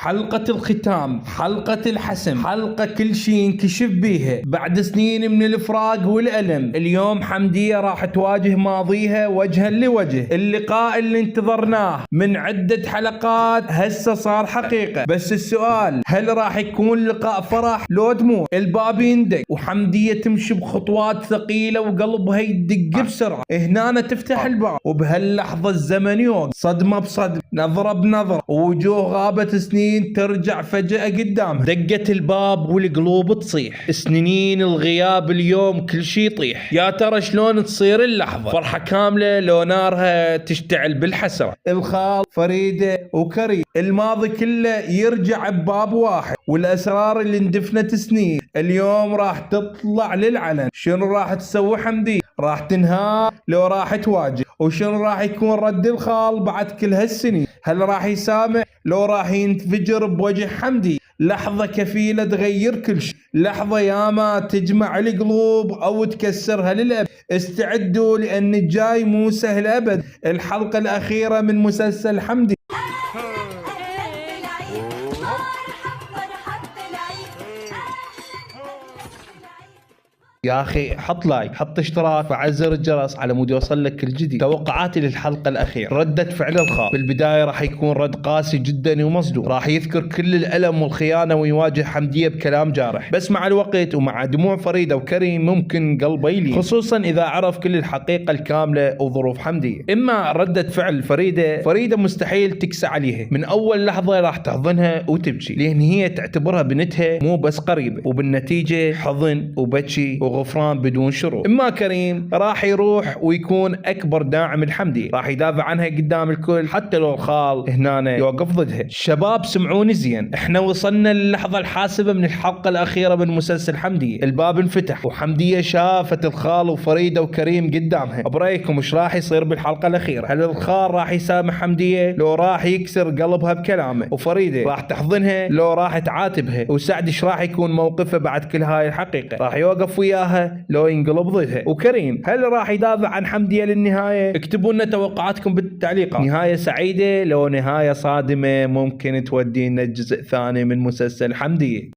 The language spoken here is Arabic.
حلقة الختام، حلقة الحسم، حلقة كل شيء ينكشف بيها بعد سنين من الفراق والألم. اليوم حمدية راح تواجه ماضيها وجها لوجه. اللقاء اللي انتظرناه من عدة حلقات هسه صار حقيقة، بس السؤال هل راح يكون لقاء فرح لو دموع؟ الباب يندق وحمدية تمشي بخطوات ثقيلة وقلبها يدق بسرعة. هنا تفتح الباب وبهاللحظة الزمن يوقف، صدمة بصدمة، نظرة بنظرة، ووجوه غابت سنين ترجع فجأة قدامها. دقت الباب والقلوب تصيح، سنين الغياب اليوم كل شي يطيح. يا ترى شلون تصير اللحظة؟ فرحة كاملة لو نارها تشتعل بالحسرة. الخال فريدة وكريم، الماضي كله يرجع بباب واحد، والأسرار اللي اندفنت سنين اليوم راح تطلع للعلن. شنو راح تسوي حمدية؟ راح تنهار لو راح تواجه؟ وشنو راح يكون رد الخال بعد كل هالسنين؟ هل راح يسامح لو راح ينفجر بوجه حمدي؟ لحظة كفيلة تغير كل شيء، لحظة ياما تجمع القلوب أو تكسرها للأبد. استعدوا لأن الجاي مو سهل أبد. الحلقة الأخيرة من مسلسل حمدي. يا أخي حط لايك، حط اشتراك، وفعل زر الجرس على مود يوصل لك كل جديد. توقعاتي للحلقة الأخيرة: ردة فعل الخال. بالبداية راح يكون رد قاسي جدا ومصدوم، راح يذكر كل الألم والخيانة ويواجه حمدية بكلام جارح، بس مع الوقت ومع دموع فريدة وكريم ممكن قلبه يلين، خصوصا إذا عرف كل الحقيقة الكاملة وظروف حمدية. إما ردة فعل فريدة مستحيل تكسى عليها، من أول لحظة راح تحضنها وتبكي، لأن هي تعتبرها بنتها مو بس قريبة، وبالنتيجة حضن وبكي وغفران بدون شروط. اما كريم راح يروح ويكون اكبر داعم لحمدي، راح يدافع عنها قدام الكل حتى لو الخال هنا يوقف ضدها. شباب سمعوني زين، احنا وصلنا للحظة الحاسمة من الحلقة الأخيرة من مسلسل حمدية. الباب انفتح وحمدية شافت الخال وفريدة وكريم قدامها. برأيكم ايش راح يصير بالحلقة الأخيرة؟ هل الخال راح يسامح حمدية لو راح يكسر قلبها بكلامه؟ وفريدة راح تحضنها لو راح تعاتبها؟ وسعد ايش راح يكون موقفه بعد كل هاي الحقيقة؟ راح يوقف وياها لو ينقلب ضدها؟ وكريم هل راح يدافع عن حمدية للنهاية؟ اكتبوا لنا توقعاتكم بالتعليقات. نهاية سعيدة لو نهاية صادمة ممكن تودينا الجزء الثاني من مسلسل حمدية.